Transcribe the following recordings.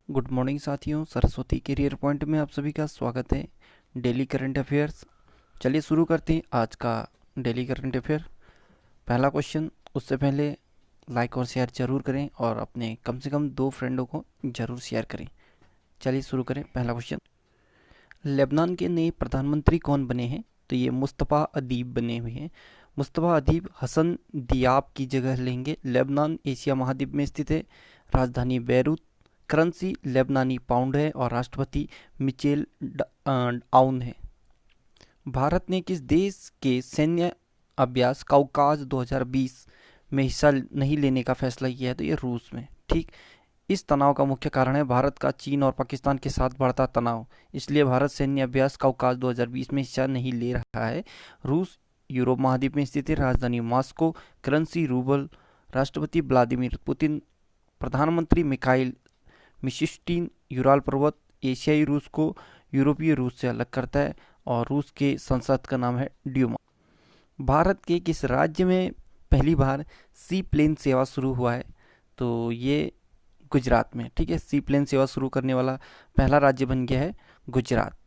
Good morning साथियों, Saraswati career point में आप सभी का स्वागत है। Daily current affairs. चलिए शुरू करते हैं आज का डेली करंट अफेयर। पहला क्वेश्चन, उससे पहले लाइक और शेयर जरूर करें और अपने कम से कम 2 फ्रेंडों को जरूर शेयर करें। चलिए शुरू करें। पहला क्वेश्चन, लेबनान के नए प्रधानमंत्री कौन बने हैं? तो ये मुस्तफ़ा अदीब बने हुए हैं। मुस्तफ़ा अदीब हसन दियाब की जगह लेंगे। लेबनान एशिया महाद्वीप में स्थित है। राजधानी बैरूत। करेंसी लेबनानी पाउंड है और राष्ट्रपति मिचेल आउन है। भारत ने किस देश के सैन्य अभ्यास काउकाज 2020 में हिस्सा नहीं लेने का फैसला किया है? तो ये रूस में। ठीक। इस तनाव का मुख्य कारण है भारत का चीन और पाकिस्तान के साथ बढ़ता तनाव। इसलिए भारत सैन्य अभ्यास काउकाज 2020 में हिस्सा नहीं ले रहा है। रूस यूरोप महाद्वीप में स्थित है। राजधानी मॉस्को। Currency rouble. राष्ट्रपति व्लादिमीर पुतिन। प्रधानमंत्री मिखाइल मिशिस्टिन। यूराल पर्वत एशियाई रूस को यूरोपीय रूस से अलग करता है और रूस के संसद का नाम है ड्यूमा। भारत के किस राज्य में पहली बार सी प्लेन सेवा शुरू हुआ है? तो ये गुजरात में। ठीक है, सी प्लेन सेवा शुरू करने वाला पहला राज्य बन गया है गुजरात।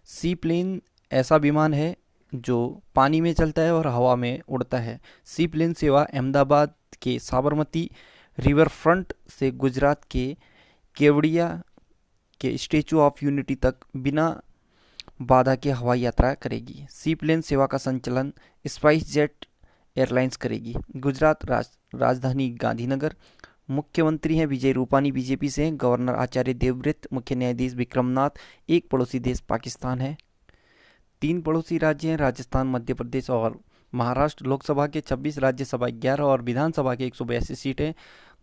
सी प्लेन ऐसा विमान है जो पानी में चलता है और हवा में उड़ता है। सी प्लेन सेवा अहमदाबाद के साबरमती रिवर फ्रंट से गुजरात के केवड़िया के स्टेचू ऑफ यूनिटी तक बिना बाधा के हवाई यात्रा करेगी। सी प्लेन सेवा का संचालन स्पाइस जेट एयरलाइंस करेगी। गुजरात राजधानी गांधीनगर। मुख्यमंत्री हैं विजय रूपानी बीजेपी से। गवर्नर आचार्य देवव्रत। मुख्य न्यायाधीश विक्रमनाथ। एक पड़ोसी देश पाकिस्तान है। 3 पड़ोसी राज्य हैं राजस्थान, मध्य प्रदेश और महाराष्ट्र। लोकसभा के 26, राज्यसभा 11 और विधानसभा के 182 सीट हैं।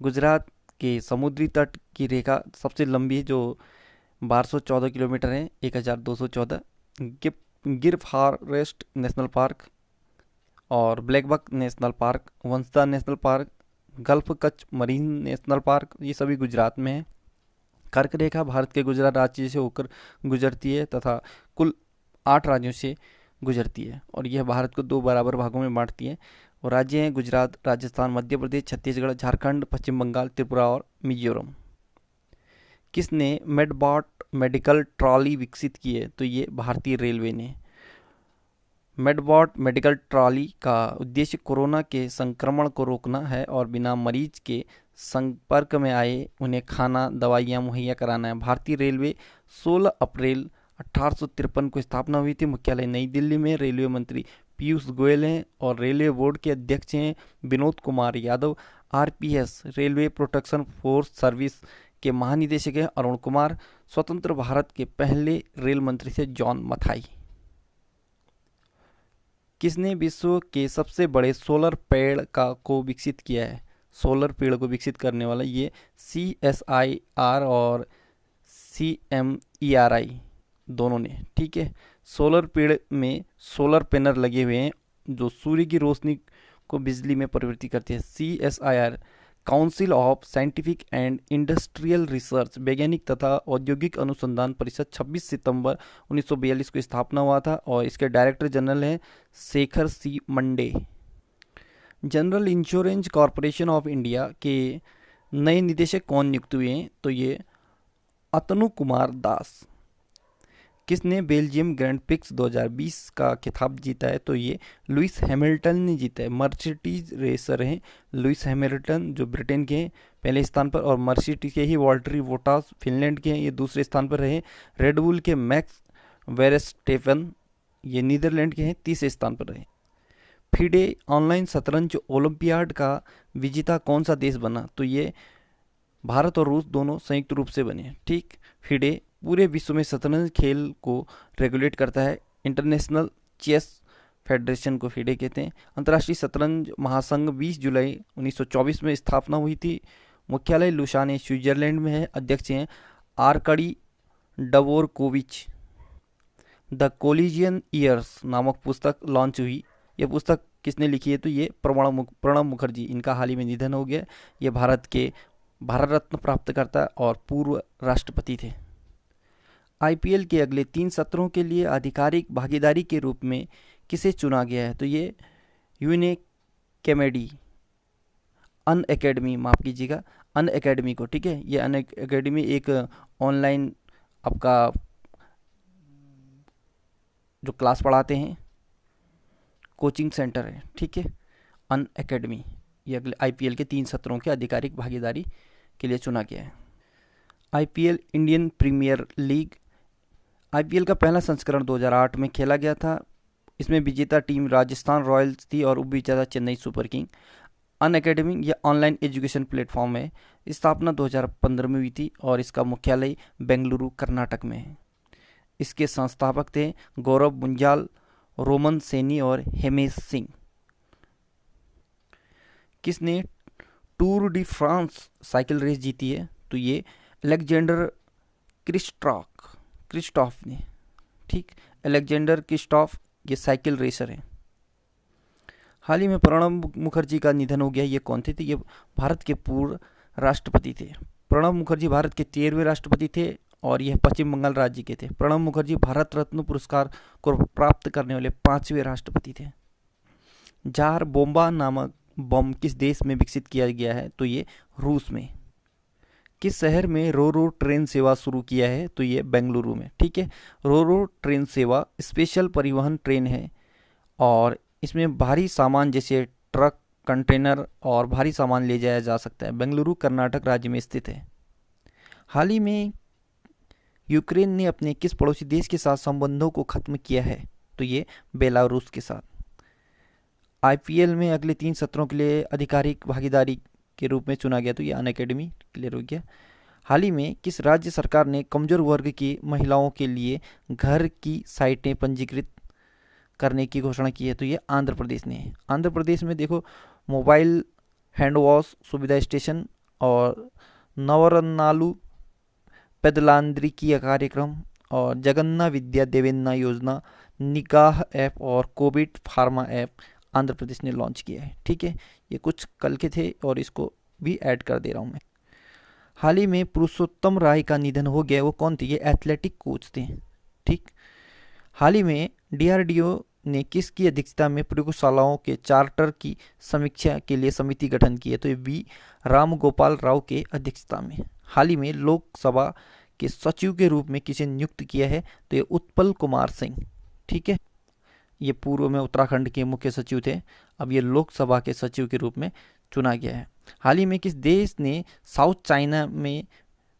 गुजरात के समुद्री तट की रेखा सबसे लंबी है जो 1214 किलोमीटर है, 1214। गिर फॉरेस्ट नेशनल पार्क और blackbuck national park, Vansda national park, gulf Kutch marine national park, ये सभी गुजरात में है। कर्क रेखा भारत के गुजरात राज्य से होकर गुजरती है तथा कुल 8 राज्यों से गुजरती है और यह भारत को 2 बराबर भागों में बांटती है। और राज्य हैं गुजरात, राजस्थान, मध्य प्रदेश, छत्तीसगढ़, झारखंड, पश्चिम बंगाल, त्रिपुरा और मिजोरम। किसने मेडबॉट मेडिकल ट्रॉली विकसित की है? तो ये भारतीय रेलवे ने। मेडबॉट मेडिकल ट्रॉली का उद्देश्य कोरोना के संक्रमण को रोकना है और बिना मरीज के संपर्क में आए उन्हें खाना दवाइयाँ मुहैया कराना है। भारतीय रेलवे 16 अप्रैल 1853 को स्थापना हुई थी। मुख्यालय नई दिल्ली में। रेलवे मंत्री पीयूष गोयल हैं और रेलवे बोर्ड के अध्यक्ष हैं Vinod Kumar Yadav. RPS railway protection force service के महानिदेशक हैं अरुण कुमार। स्वतंत्र भारत के पहले रेल मंत्री थे जॉन मथाई। किसने विश्व के सबसे बड़े सोलर पेड़ को विकसित किया है? सोलर पेड़ को विकसित करने वाला ये CSIR और CMERI दोनों ने। ठीक है, सोलर पेड़ में सोलर पैनल लगे हुए हैं जो सूर्य की रोशनी को बिजली में परिवर्तित करती है। CSIR council of scientific and industrial research, वैज्ञानिक तथा औद्योगिक अनुसंधान परिषद 26 सितंबर 1942 को स्थापना हुआ था और इसके डायरेक्टर जनरल हैं Shekhar C Mande. General insurance corporation of India के नए निदेशक कौन नियुक्त हुए हैं? तो ये अतनु कुमार दास। किसने बेल्जियम ग्रैंड प्रिक्स 2020 का खिताब जीता है? तो ये लुइस हैमिल्टन ने जीता है। मर्सिडीज रेसर हैं लुइस हैमिल्टन जो ब्रिटेन के हैं पहले स्थान पर, और मर्सिडीज के ही वॉल्टरी बोटास फिनलैंड के हैं, ये दूसरे स्थान पर रहे। रेडबुल के मैक्स वेरस्टेफन ये नीदरलैंड के हैं, तीसरे स्थान पर रहे। फिडे ऑनलाइन शतरंज ओलंपियाड का विजेता कौन सा देश बना? तो ये भारत और रूस दोनों संयुक्त रूप से बने। ठीक। फिडे पूरे विश्व में शतरंज खेल को रेगुलेट करता है। इंटरनेशनल चेस फेडरेशन को फिडे कहते हैं। अंतर्राष्ट्रीय शतरंज महासंघ 20 जुलाई 1924 में स्थापना हुई थी। मुख्यालय लुसाने स्विट्जरलैंड में है। अध्यक्ष हैं आरकड़ी डवोरकोविच। द कोलिजियन ईयर्स नामक पुस्तक लॉन्च हुई। यह पुस्तक किसने लिखी है? तो ये प्रणब मुखर्जी, इनका हाल ही में निधन हो गया। ये भारत के भारत रत्न प्राप्तकर्ता और पूर्व राष्ट्रपति थे। आईपीएल के अगले 3 सत्रों के लिए आधिकारिक भागीदारी के रूप में किसे चुना गया है? तो ये यूने केमेडी अन एकेडमी, माफ कीजिएगा, अन एकेडमी को, ठीक है। ये अन एकेडमी एक ऑनलाइन आपका जो क्लास पढ़ाते हैं कोचिंग सेंटर है, ठीक है। अन एकेडमी ये अगले आईपीएल के 3 सत्रों के आधिकारिक भागीदारी के लिए चुना गया है। IPL Indian Premier League, IPL का पहला संस्करण 2008 में खेला गया था। इसमें विजेता टीम राजस्थान रॉयल्स थी और उपविजेता चेन्नई सुपर किंग। अन एकेडमी या ऑनलाइन एजुकेशन प्लेटफॉर्म है, स्थापना 2015 में हुई थी और इसका मुख्यालय बेंगलुरु कर्नाटक में है। इसके संस्थापक थे गौरव मुंजाल, रोमन सैनी और हेमेश सिंह। किसने Tour de France cycle race जीती है? तो ये अलेक्जेंडर क्रिस्टॉफ ने, ठीक। अलेक्जेंडर क्रिस्टॉफ ये साइकिल रेसर है। हाल ही में प्रणब मुखर्जी का निधन हो गया। ये कौन थे? ये भारत के पूर्व राष्ट्रपति थे। प्रणब मुखर्जी भारत के 13वें राष्ट्रपति थे और यह पश्चिम बंगाल राज्य के थे। प्रणब मुखर्जी भारत रत्न पुरस्कार को प्राप्त करने वाले 5वें राष्ट्रपति थे। जार बोम्बा नामक बम किस देश में विकसित किया गया है? तो ये रूस में। किस शहर में रो रो ट्रेन सेवा शुरू किया है? तो ये बेंगलुरु में, ठीक है। रो रो ट्रेन सेवा स्पेशल परिवहन ट्रेन है और इसमें भारी सामान जैसे ट्रक, कंटेनर और भारी सामान ले जाया जा सकता है। बेंगलुरु कर्नाटक राज्य में स्थित है। हाल ही में यूक्रेन ने अपने किस पड़ोसी देश के साथ संबंधों को खत्म किया है? तो ये बेलारूस के साथ। आईपीएल में अगले 3 सत्रों के लिए आधिकारिक भागीदारी के रूप में चुना गया, तो ये अन एकेडमी क्लियर हो गया। हाल ही में किस राज्य सरकार ने कमजोर वर्ग की महिलाओं के लिए घर की साइटें पंजीकृत करने की घोषणा की है? तो ये आंध्र प्रदेश ने। आंध्र प्रदेश में देखो मोबाइल हैंड वॉश सुविधा स्टेशन और नवरनालू पेदलांद्रिकीय कार्यक्रम और जगन्ना विद्या देवेन्ना योजना, निकाह ऐप और Covid pharma app Andhra Pradesh ने लॉन्च किया है, ठीक है। ये कुछ कल के थे और इसको भी ऐड कर दे रहा हूँ मैं। हाल ही में पुरुषोत्तम राय का निधन हो गया। वो कौन थे? ये एथलेटिक कोच थे, ठीक। हाल ही में डीआरडीओ ने किसकी अध्यक्षता में प्रयोगशालाओं के चार्टर की समीक्षा के लिए समिति गठन की है? तो ये वी राम गोपाल राव के अध्यक्षता में। हाल ही में लोकसभा के सचिव के रूप में किसे नियुक्त किया है? तो ये उत्पल कुमार सिंह, ठीक है। ये पूर्व में उत्तराखंड के मुख्य सचिव थे, अब ये लोकसभा के सचिव के रूप में चुना गया है। हाल ही में किस देश ने साउथ चाइना में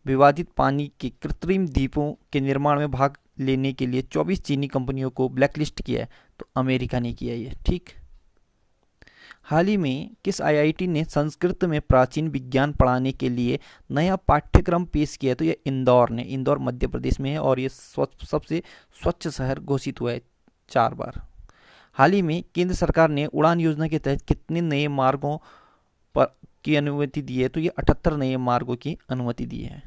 विवादित पानी के कृत्रिम द्वीपों के निर्माण में भाग लेने के लिए 24 चीनी कंपनियों को ब्लैकलिस्ट किया है? तो अमेरिका ने किया ये, ठीक। हाल ही में किस आईआईटी ने संस्कृत में प्राचीन विज्ञान पढ़ाने के लिए नया पाठ्यक्रम पेश किया? तो ये इंदौर ने। इंदौर मध्य प्रदेश में है और ये सबसे स्वच्छ शहर घोषित हुआ है 4 बार। हाल ही में केंद्र सरकार ने उड़ान योजना के तहत कितने नए मार्गों पर की अनुमति दी है? तो ये 78 नए मार्गों की अनुमति दी है।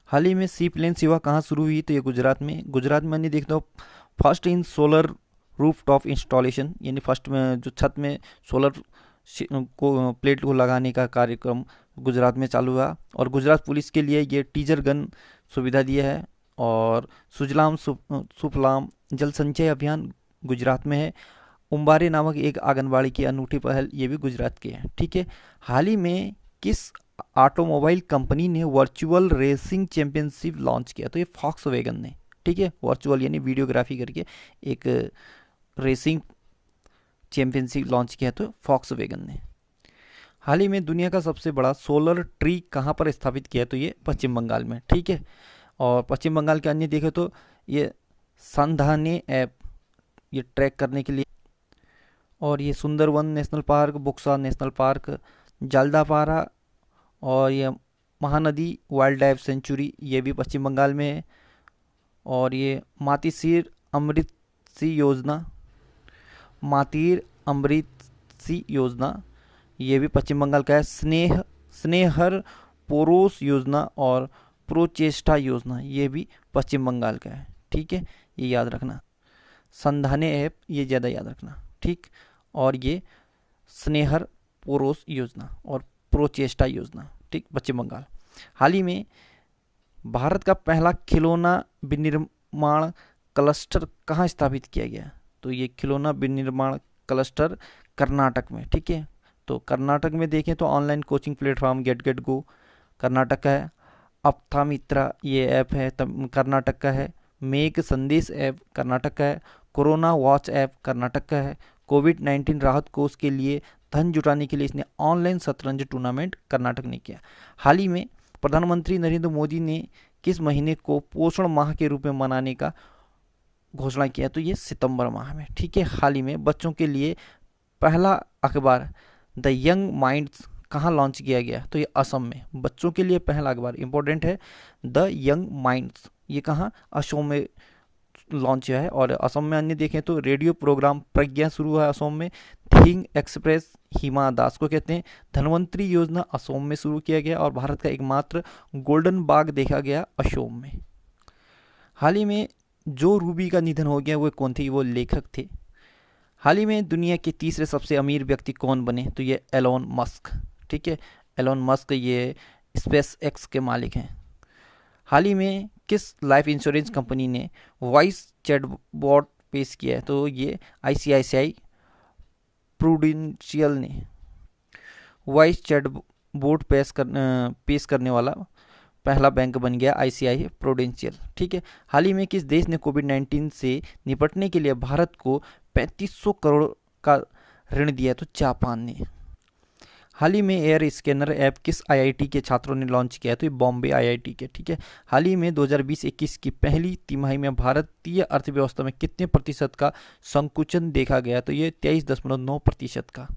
हाल ही में सी प्लेन सेवा कहाँ शुरू हुई? तो ये गुजरात में। गुजरात में देखता हूँ first in solar roof top installation, यानी फर्स्ट में जो छत में सोलर को प्लेट को लगाने का कार्यक्रम गुजरात में चालू हुआ। और गुजरात पुलिस के लिए ये टीजर गन सुविधा दिया है। और सुजलाम सुफलाम जल संचय अभियान गुजरात में है। उम्बारे नामक एक आंगनबाड़ी की अनूठी पहल, ये भी गुजरात की है, ठीक है। हाल ही में किस ऑटोमोबाइल कंपनी ने वर्चुअल रेसिंग चैंपियनशिप लॉन्च किया? तो ये फॉक्सवैगन ने, ठीक है। वर्चुअल यानी वीडियोग्राफी करके एक रेसिंग चैंपियनशिप लॉन्च किया तो फॉक्सवैगन ने। हाल ही में दुनिया का सबसे बड़ा सोलर ट्री कहाँ पर स्थापित किया? तो ये पश्चिम बंगाल में, ठीक है। और पश्चिम बंगाल के अन्य देखें तो ये संधाने ऐप ये ट्रैक करने के लिए। और ये Sundarban national park, Buxa national park, Jaldapara और ये महानदी वाइल्ड लाइफ सेंचुरी, ये भी पश्चिम बंगाल में है। और ये मातीसीर अमृत सी योजना, मातीर अमृत सी योजना, ये भी पश्चिम बंगाल का है। स्नेहर पोरोस योजना और प्रोचेष्टा योजना, ये भी पश्चिम बंगाल का है, ठीक है। ये याद रखना। संधाने ऐप ये ज़्यादा याद रखना, ठीक। और ये स्नेहर पोरोस योजना और प्रोचेष्टा योजना, ठीक, पश्चिम बंगाल। हाल ही में भारत का पहला खिलौना विनिर्माण क्लस्टर कहाँ स्थापित किया गया? तो ये खिलौना विनिर्माण क्लस्टर कर्नाटक में, ठीक है। तो कर्नाटक में देखें तो online coaching platform get get go Karnataka का है। अपथा मित्रा ये ऐप है कर्नाटक का है। मेक संदेश ऐप कर्नाटक का है। कोरोना वॉच ऐप कर्नाटक का है। कोविड-19 राहत कोष के लिए धन जुटाने के लिए इसने ऑनलाइन शतरंज टूर्नामेंट कर्नाटक ने किया। हाल ही में प्रधानमंत्री नरेंद्र मोदी ने किस महीने को पोषण माह के रूप में मनाने का घोषणा किया, तो ये सितंबर माह में। ठीक है, हाल ही में बच्चों के लिए पहला अखबार द यंग माइंड्स कहाँ लॉन्च किया गया, तो ये असम में। बच्चों के लिए पहला अखबार इंपॉर्टेंट है, द यंग माइंड्स, ये कहाँ, असम में लॉन्च हुआ है। और असम में अन्य देखें तो रेडियो प्रोग्राम प्रज्ञा शुरू हुआ है असम में। थिंग एक्सप्रेस हिमा दास को कहते हैं। धनवंतरी योजना असम में शुरू किया गया और भारत का एकमात्र गोल्डन बाग देखा गया असम में। हाल ही में जो रूबी का निधन हो गया, वो कौन थे, वो लेखक थे। हाल ही में दुनिया के तीसरे सबसे अमीर व्यक्ति कौन बने, तो ये एलोन मस्क। ठीक है, एलोन मस्क ये स्पेस एक्स के मालिक हैं। हाल ही में किस लाइफ इंश्योरेंस कंपनी ने वॉइस चैटबॉट पेश किया है, तो ये आईसीआईसीआई प्रूडेंशियल ने वॉइस चैटबॉट पेश करने वाला पहला बैंक बन गया आईसीआई प्रूडेंशियल। ठीक है, हाल ही में किस देश ने कोविड-19 से निपटने के लिए भारत को 3500 करोड़ का ऋण दिया, तो जापान ने। हाल ही में एयर स्कैनर ऐप किस आईआईटी के छात्रों ने लॉन्च किया है, तो ये बॉम्बे आईआईटी के। ठीक है, हाल ही में 2020-21 की पहली तिमाही में भारतीय अर्थव्यवस्था में कितने प्रतिशत का संकुचन देखा गया, तो ये 23.9% का।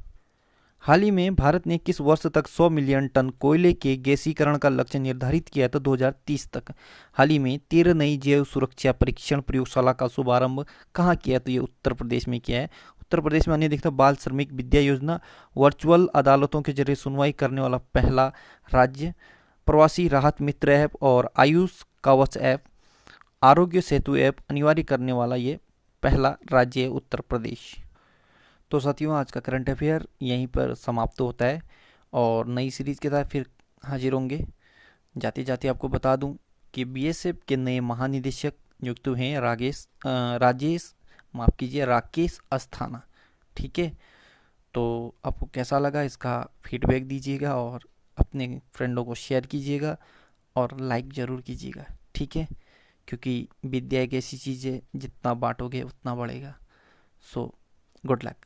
हाल ही में भारत ने किस वर्ष तक 100 मिलियन टन कोयले के गैसीकरण का लक्ष्य निर्धारित किया था, 2030 तक। हाल ही में 13 नई जैव सुरक्षा परीक्षण प्रयोगशाला का शुभारंभ कहाँ किया, तो ये उत्तर प्रदेश में किया है। उत्तर प्रदेश में अन्य देखता बाल श्रमिक विद्या योजना, वर्चुअल अदालतों के जरिए सुनवाई करने वाला पहला राज्य, प्रवासी राहत मित्र ऐप और आयुष कवच ऐप, आरोग्य सेतु ऐप अनिवार्य करने वाला ये पहला राज्य है उत्तर प्रदेश। तो साथियों, आज का करंट अफेयर यहीं पर समाप्त होता है और नई सीरीज के साथ फिर हाजिर होंगे। जाते जाते आपको बता दूं कि बीएसएफ के नए महानिदेशक नियुक्त हुए हैं राकेश अस्थाना। ठीक है, तो आपको कैसा लगा इसका फीडबैक दीजिएगा और अपने फ्रेंडों को शेयर कीजिएगा और लाइक ज़रूर कीजिएगा। ठीक है, क्योंकि विद्या एक ऐसी चीज़ है, जितना बांटोगे उतना बढ़ेगा। So good luck,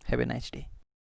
have a nice day.